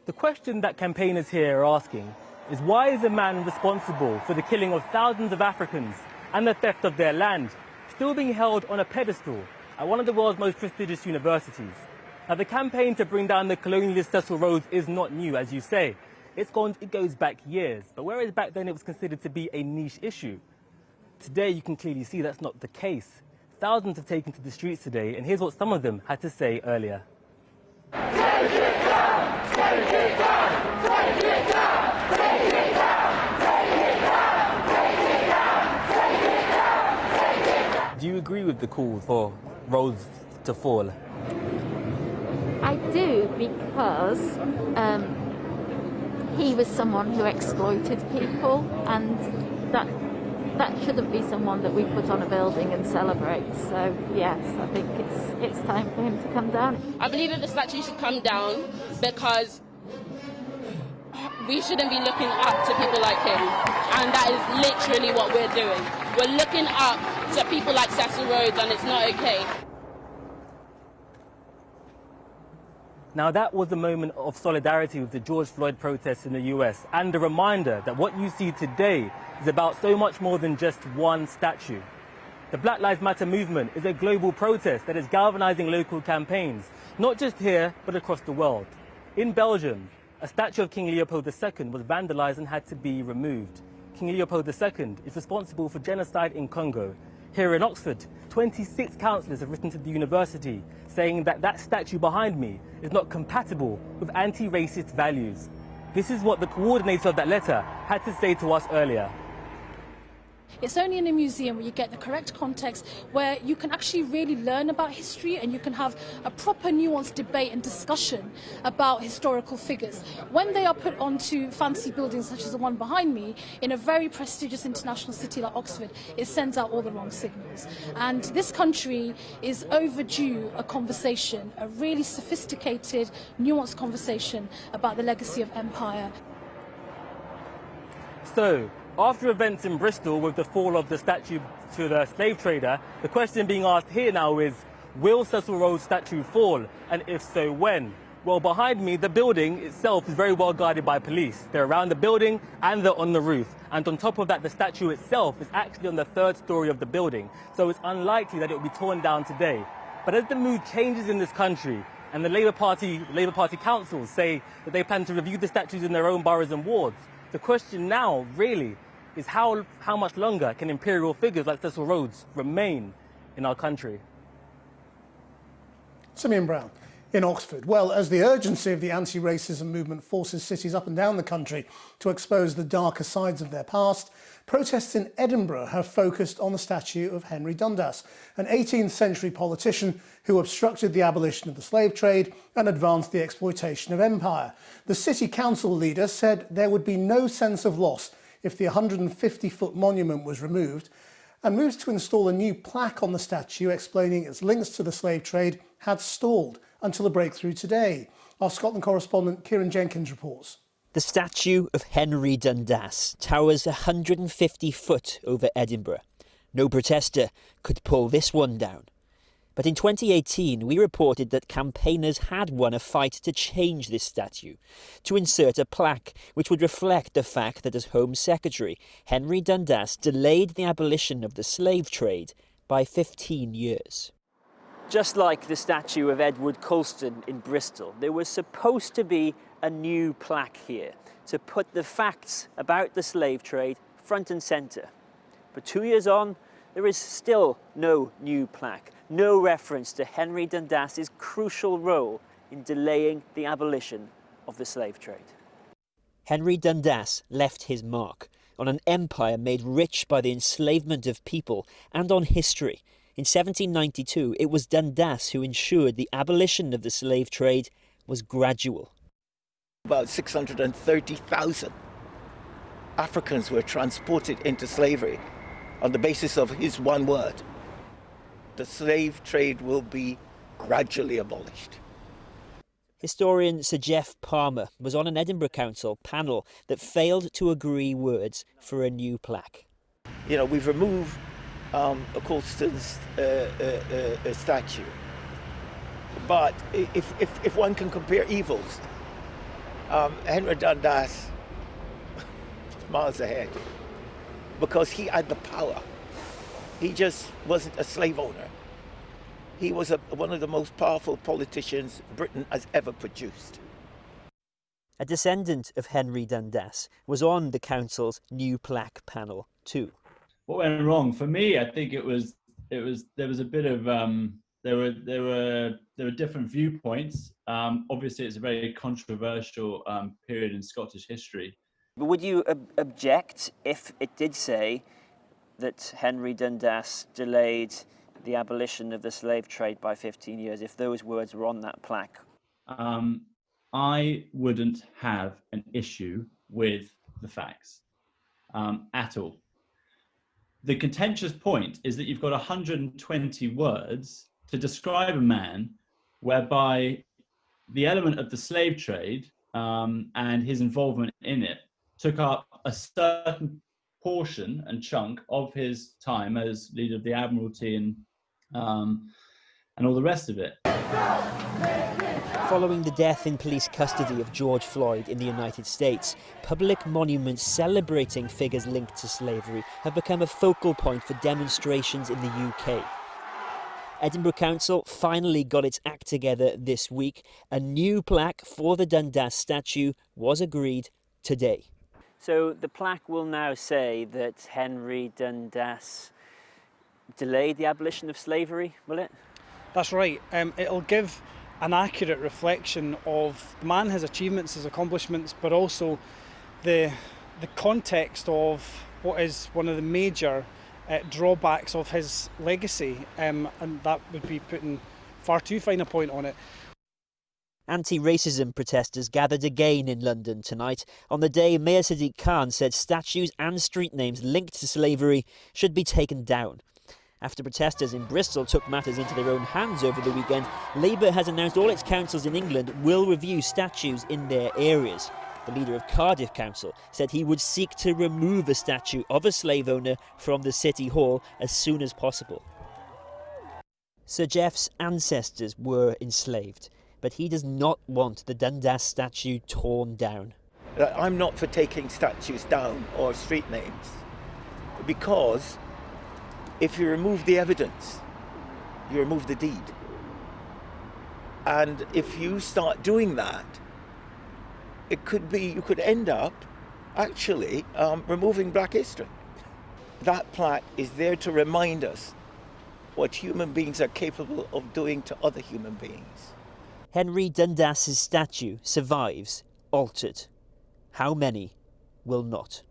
The question that campaigners here are asking is, why is a man responsible for the killing of thousands of Africans and the theft of their land still being held on a pedestal at one of the world's most prestigious universities? Now, the campaign to bring down the colonialist Cecil Rhodes is not new, as you say. It goes back years, but whereas back then it was considered to be a niche issue, today you can clearly see that's not the case. Thousands have taken to the streets today, and here's what some of them had to say earlier. Take it down! Take it down! Take it down! Take it down! Take it down! Take it down! Take it down! Take it down! Do you agree with the call for Rhodes to fall? I do, because he was someone who exploited people, and that shouldn't be someone that we put on a building and celebrate. So yes, I think it's time for him to come down. I believe that the statue should come down because we shouldn't be looking up to people like him, and that is literally what we're doing. We're looking up to people like Cecil Rhodes, and it's not okay. Now, that was a moment of solidarity with the George Floyd protests in the US, and a reminder that what you see today is about so much more than just one statue. The Black Lives Matter movement is a global protest that is galvanizing local campaigns, not just here, but across the world. In Belgium, a statue of King Leopold II was vandalized and had to be removed. King Leopold II is responsible for genocide in Congo. Here in Oxford, 26 councillors have written to the university saying that that statue behind me is not compatible with anti-racist values. This is what the coordinator of that letter had to say to us earlier. It's only in a museum where you get the correct context, where you can actually really learn about history and you can have a proper nuanced debate and discussion about historical figures. When they are put onto fancy buildings such as the one behind me in a very prestigious international city like Oxford, it sends out all the wrong signals. And this country is overdue a conversation, a really sophisticated, nuanced conversation about the legacy of empire. So, after events in Bristol with the fall of the statue to the slave trader, the question being asked here now is, will Cecil Rhodes' statue fall? And if so, when? Well, behind me, the building itself is very well guarded by police. They're around the building and they're on the roof. And on top of that, the statue itself is actually on the third story of the building. So it's unlikely that it will be torn down today. But as the mood changes in this country, and the Labour Party councils say that they plan to review the statues in their own boroughs and wards, the question now, really, is how much longer can imperial figures like Cecil Rhodes remain in our country? Simeon Brown in Oxford. Well, as the urgency of the anti-racism movement forces cities up and down the country to expose the darker sides of their past, protests in Edinburgh have focused on the statue of Henry Dundas, an 18th century politician who obstructed the abolition of the slave trade and advanced the exploitation of empire. The city council leader said there would be no sense of loss if the 150-foot monument was removed, and moves to install a new plaque on the statue explaining its links to the slave trade had stalled until a breakthrough today. Our Scotland correspondent Kieran Jenkins reports. The statue of Henry Dundas towers 150 foot over Edinburgh. No protester could pull this one down. But in 2018, we reported that campaigners had won a fight to change this statue, to insert a plaque which would reflect the fact that as Home Secretary, Henry Dundas delayed the abolition of the slave trade by 15 years. Just like the statue of Edward Colston in Bristol, there was supposed to be a new plaque here to put the facts about the slave trade front and centre. But 2 years on, there is still no new plaque, no reference to Henry Dundas's crucial role in delaying the abolition of the slave trade. Henry Dundas left his mark on an empire made rich by the enslavement of people and on history. In 1792, it was Dundas who ensured the abolition of the slave trade was gradual. About 630,000 Africans were transported into slavery on the basis of his one word: the slave trade will be gradually abolished. Historian Sir Geoff Palmer was on an Edinburgh Council panel that failed to agree words for a new plaque. You know, we've removed Colston's statue, but if one can compare evils, Henry Dundas was miles ahead because he had the power. He just wasn't a slave owner. He was one of the most powerful politicians Britain has ever produced. A descendant of Henry Dundas was on the council's new plaque panel too. What went wrong for me? I think there was a bit of there were different viewpoints. Obviously, it's a very controversial period in Scottish history. But would you object if it did say that Henry Dundas delayed the abolition of the slave trade by 15 years, if those words were on that plaque? I wouldn't have an issue with the facts at all. The contentious point is that you've got 120 words to describe a man whereby the element of the slave trade and his involvement in it took up a certain portion and chunk of his time as leader of the Admiralty and all the rest of it. Following the death in police custody of George Floyd in the United States, public monuments celebrating figures linked to slavery have become a focal point for demonstrations in the UK. Edinburgh Council finally got its act together this week. A new plaque for the Dundas statue was agreed today. So the plaque will now say that Henry Dundas delayed the abolition of slavery, will it? That's right. It'll give an accurate reflection of the man, his achievements, his accomplishments, but also the context of what is one of the major drawbacks of his legacy, and that would be putting far too fine a point on it. Anti-racism protesters gathered again in London tonight on the day Mayor Sadiq Khan said statues and street names linked to slavery should be taken down. After protesters in Bristol took matters into their own hands over the weekend, Labour has announced all its councils in England will review statues in their areas. The leader of Cardiff Council said he would seek to remove a statue of a slave owner from the City Hall as soon as possible. Sir Geoff's ancestors were enslaved, but he does not want the Dundas statue torn down. I'm not for taking statues down or street names, because if you remove the evidence, you remove the deed. And if you start doing that, you could end up actually removing black history. That plaque is there to remind us what human beings are capable of doing to other human beings. Henry Dundas's statue survives, altered. How many will not?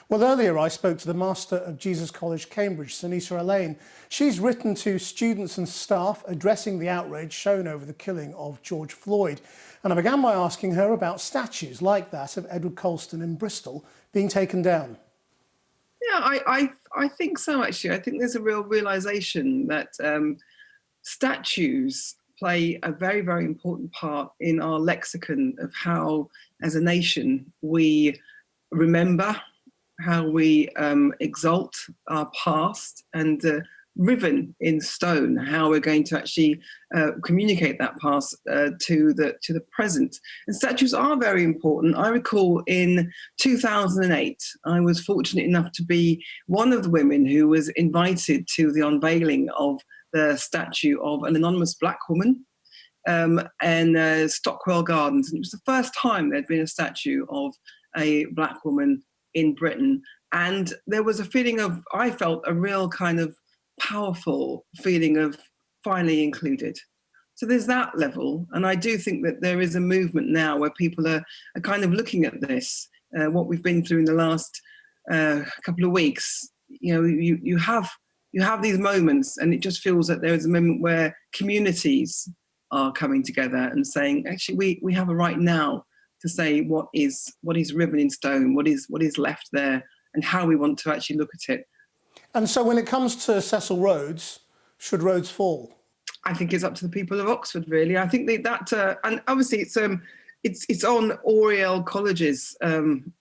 Well, earlier I spoke to the Master of Jesus College, Cambridge, Sunisa Elaine. She's written to students and staff addressing the outrage shown over the killing of George Floyd. And I began by asking her about statues like that of Edward Colston in Bristol being taken down. Yeah, I think so, actually. I think there's a real realisation that statues play a very, very important part in our lexicon of how, as a nation, we remember, how we exalt our past, and riven in stone how we're going to actually communicate that past to the present. And statues are very important. I recall in 2008, I was fortunate enough to be one of the women who was invited to the unveiling of the statue of an anonymous black woman in Stockwell Gardens. And it was the first time there'd been a statue of a black woman in Britain. And there was a feeling of, I felt a real kind of powerful feeling of finally included. So there's that level. And I do think that there is a movement now where people are kind of looking at this, what we've been through in the last couple of weeks. You know, you have these moments, and it just feels that there is a moment where communities are coming together and saying, actually, we have a right now to say what is riven in stone, what is left there, and how we want to actually look at it. And so when it comes to Cecil Rhodes, should Rhodes fall? I think it's up to the people of Oxford, really. I think that and obviously it's on Oriel College's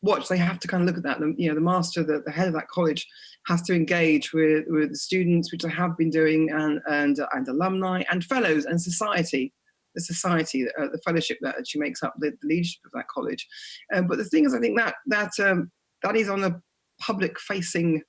watch. They have to kind of look at that. You know, the master, the head of that college, has to engage with the students, which they have been doing, and alumni and fellows and society. the society, the fellowship that she makes up, the leadership of that college. But the thing is, I think that is on a public-facing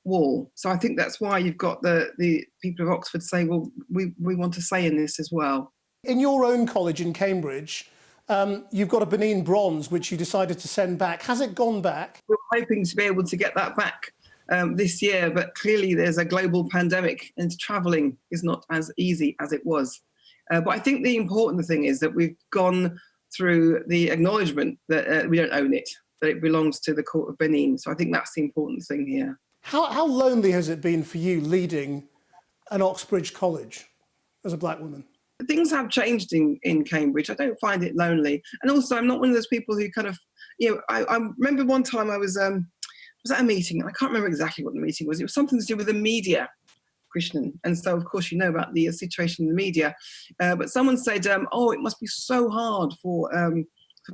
wall. So I think that's why you've got the people of Oxford say, well, we want to say in this as well. In your own college in Cambridge, you've got a Benin bronze, which you decided to send back. Has it gone back? We're hoping to be able to get that back this year, but clearly there's a global pandemic and travelling is not as easy as it was. But I think the important thing is that we've gone through the acknowledgement that we don't own it, that it belongs to the Court of Benin. So I think that's the important thing here. How lonely has it been for you leading an Oxbridge college as a black woman? Things have changed in Cambridge. I don't find it lonely. And also, I'm not one of those people who kind of, I remember one time I was at a meeting. I can't remember exactly what the meeting was. It was something to do with the media, Krishnan. And so, of course, you know about the situation in the media. But someone said, oh, it must be so hard for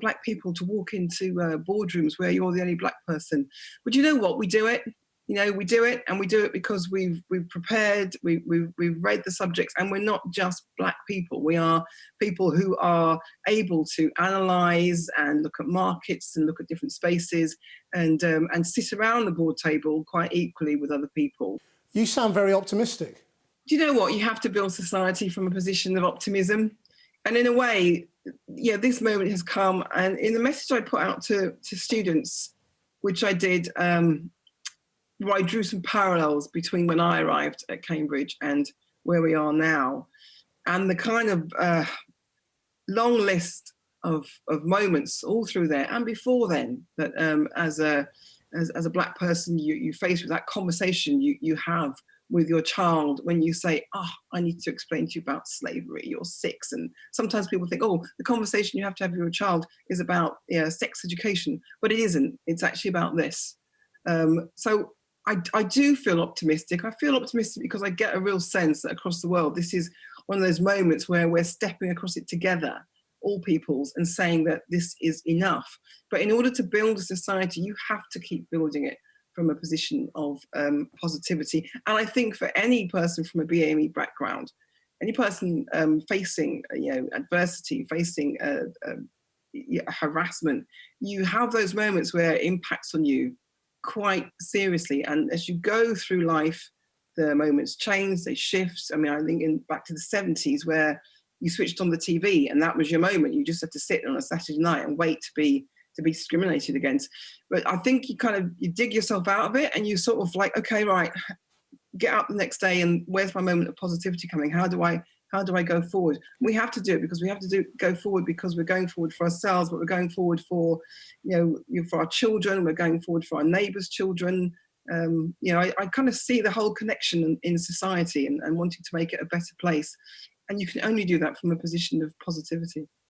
black people to walk into boardrooms where you're the only black person. But you know what? We do it. We do it, and we do it because we've prepared, we've read the subjects, and we're not just black people. We are people who are able to analyse and look at markets and look at different spaces and sit around the board table quite equally with other people. You sound very optimistic. Do you know what? You have to build society from a position of optimism. And in a way, this moment has come. And in the message I put out to students, which I did, I drew some parallels between when I arrived at Cambridge and where we are now, and the kind of long list of moments all through there and before then that as a black person you face with that conversation you have with your child when you say, I need to explain to you about slavery, you're 6. And sometimes people think, the conversation you have to have with your child is about sex education, but it isn't. It's actually about this. So I do feel optimistic. I feel optimistic because I get a real sense that across the world, this is one of those moments where we're stepping across it together, all peoples, and saying that this is enough. But in order to build a society, you have to keep building it from a position of positivity. And I think for any person from a BAME background, any person facing adversity, facing harassment, you have those moments where it impacts on you quite seriously. And as you go through life, the moments change, they shift. I mean, I think back to the 70s where you switched on the TV and that was your moment. You just had to sit on a Saturday night and wait to be discriminated against. But I think you dig yourself out of it and you sort of like, okay, right, get up the next day and where's my moment of positivity coming? How do I go forward? We have to do it because we have to go forward because we're going forward for ourselves, but we're going forward for, for our children, we're going forward for our neighbours' children. I kind of see the whole connection in society and wanting to make it a better place. And you can only do that from a position of positivity.